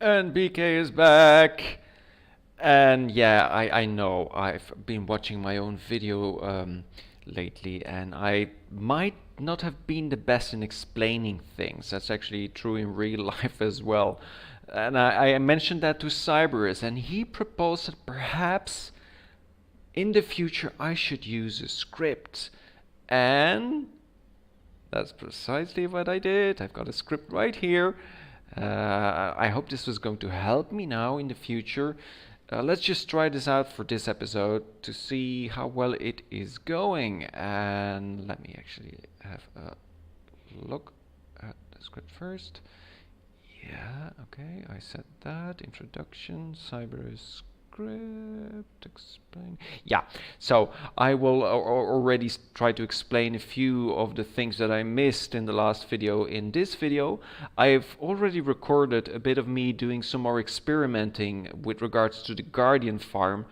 And BK is back. And yeah, I know I've been watching my own video lately, and I might not have been the best in explaining things. That's actually true in real life as well. And I mentioned that to Cyberus, and he proposed that perhaps in the future I should use a script. And that's precisely what I did. I've got a script right here. I hope this was going to help me now in the future. Let's just try this out for this episode to see how well it is going. And let me actually have a look at the script first. Yeah, okay, I said that. Introduction, cyber script, explain. Yeah, so I will already try to explain a few of the things that I missed in the last video. In this video, I've already recorded a bit of me doing some more experimenting with regards to the Guardian farm,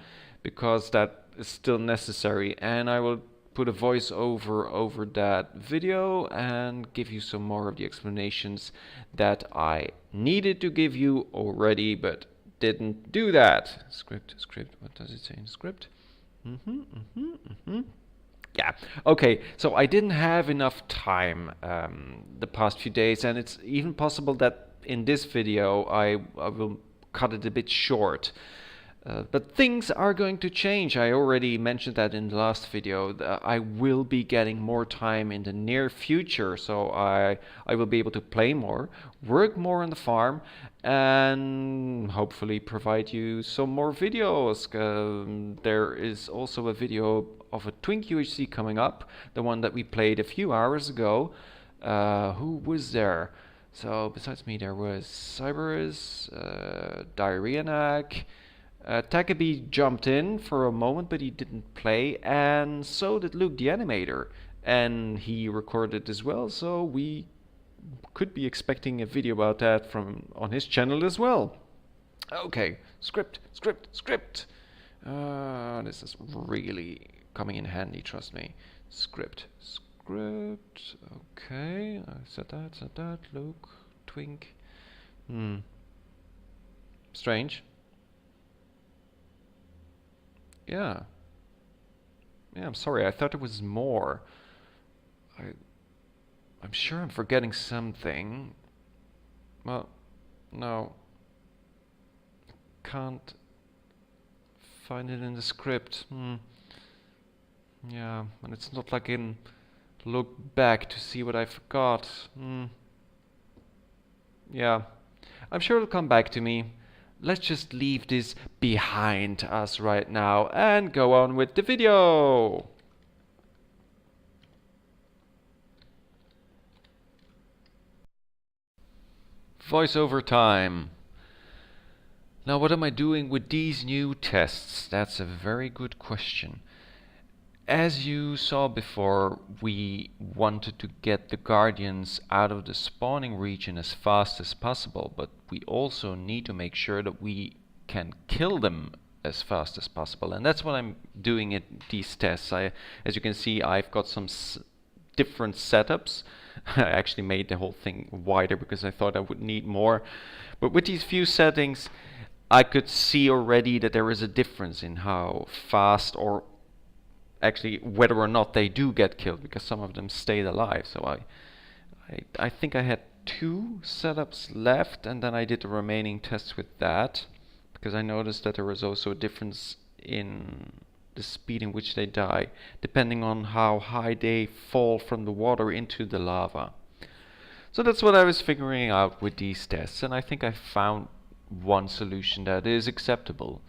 because that is still necessary, and I will put a voiceover over that video and give you some more of the explanations that I needed to give you already, but didn't do that. Script, what does it say in script? Yeah, okay, so I didn't have enough time the past few days, and it's even possible that in this video I will cut it a bit short. But things are going to change. I already mentioned that in the last video. I will be getting more time in the near future, so I will be able to play more, work more on the farm, and hopefully provide you some more videos. There is also a video of a Twink-UHC coming up, the one that we played a few hours ago. Who was there? So besides me, there was Cyberus, Diarrheanac, Takabi jumped in for a moment, but he didn't play, and so did Luke the animator, and he recorded as well, so we could be expecting a video about that from on his channel as well. Okay, script. This is really coming in handy, trust me. Script. Okay, I said that. Luke, Twink. Strange. Yeah. Yeah, I'm sorry. I thought it was more. I'm sure I'm forgetting something. Well, no. Can't find it in the script. Yeah, and it's not like I can look back to see what I forgot. Yeah. I'm sure it'll come back to me. Let's just leave this behind us right now and go on with the video. Voiceover time. Now, what am I doing with these new tests? That's a very good question. As you saw before, we wanted to get the Guardians out of the spawning region as fast as possible, but we also need to make sure that we can kill them as fast as possible, and that's what I'm doing in these tests. As you can see, I've got some different setups. I actually made the whole thing wider because I thought I would need more, but with these few settings I could see already that there is a difference in how fast, or actually whether or not they do get killed, because some of them stayed alive. So I think I had 2 setups left, and then I did the remaining tests with that, because I noticed that there was also a difference in the speed in which they die, depending on how high they fall from the water into the lava. So that's what I was figuring out with these tests, and I think I found one solution that is acceptable.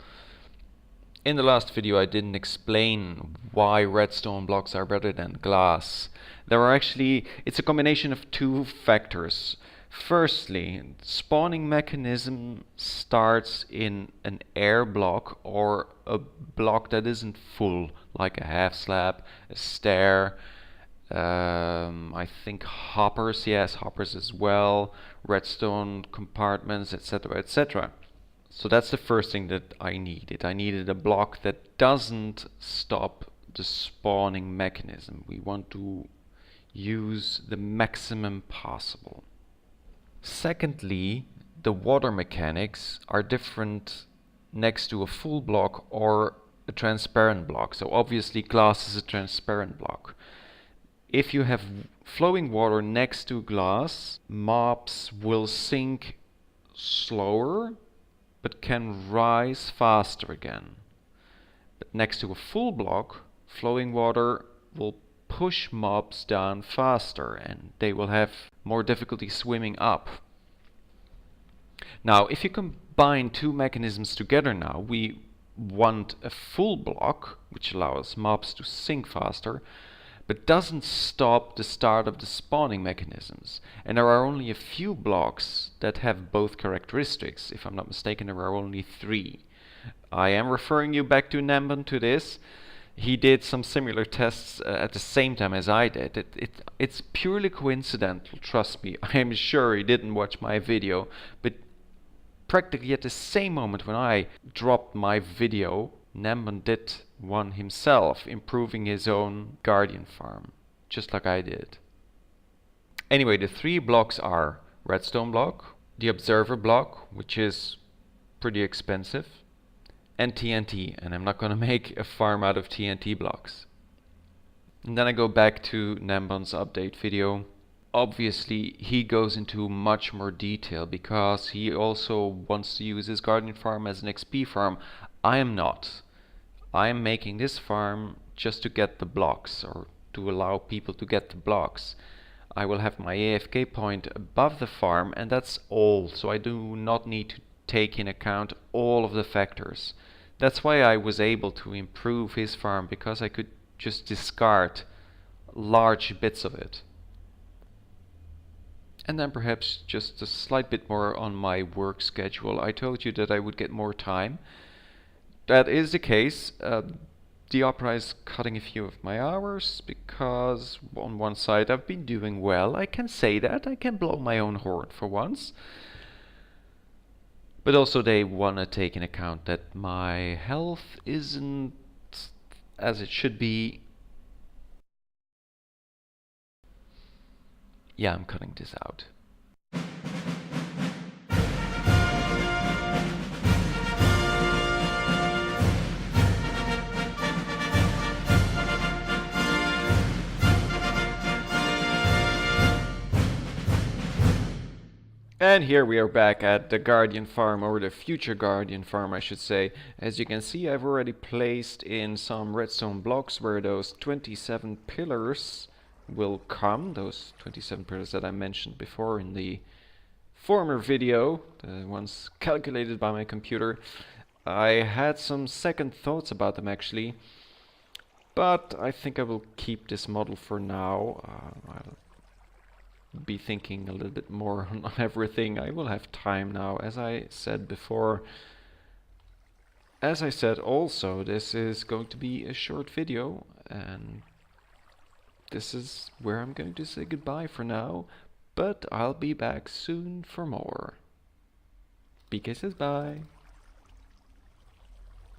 In the last video I didn't explain why redstone blocks are better than glass. It's a combination of 2 factors. Firstly, spawning mechanism starts in an air block, or a block that isn't full, like a half slab, a stair, I think hoppers, yes, hoppers as well, redstone compartments, etc., etc. So that's the first thing that I needed. I needed a block that doesn't stop the spawning mechanism. We want to use the maximum possible. Secondly, the water mechanics are different next to a full block or a transparent block. So obviously glass is a transparent block. If you have flowing water next to glass, mobs will sink slower but can rise faster again. But next to a full block, flowing water will push mobs down faster and they will have more difficulty swimming up. Now, if you combine two mechanisms together now, we want a full block, which allows mobs to sink faster, but doesn't stop the start of the spawning mechanisms. And there are only a few blocks that have both characteristics. If I'm not mistaken, there are only 3. I am referring you back to Nambon to this. He did some similar tests at the same time as I did. It's purely coincidental, trust me. I am sure he didn't watch my video, but practically at the same moment when I dropped my video, Nambon did one himself, improving his own Guardian farm, just like I did. Anyway, the 3 blocks are redstone block, the observer block, which is pretty expensive, and TNT, and I'm not going to make a farm out of TNT blocks. And then I go back to Nambon's update video. Obviously he goes into much more detail because he also wants to use his Guardian farm as an XP farm. I am not. I am making this farm just to get the blocks, or to allow people to get the blocks. I will have my AFK point above the farm and that's all, so I do not need to take in account all of the factors. That's why I was able to improve his farm, because I could just discard large bits of it. And then perhaps just a slight bit more on my work schedule. I told you that I would get more time. That is the case. The Opera is cutting a few of my hours because on one side I've been doing well. I can say that. I can blow my own horn for once. But also they want to take into account that my health isn't as it should be. Yeah, I'm cutting this out. And here we are back at the Guardian farm, or the future Guardian farm I should say. As you can see, I've already placed in some redstone blocks where those 27 pillars will come. Those 27 pillars that I mentioned before in the former video, the ones calculated by my computer. I had some second thoughts about them actually, but I think I will keep this model for now. I'll be thinking a little bit more on everything. I will have time now, as I said before. As I said also, this is going to be a short video, and this is where I'm going to say goodbye for now, but I'll be back soon for more. BK says bye.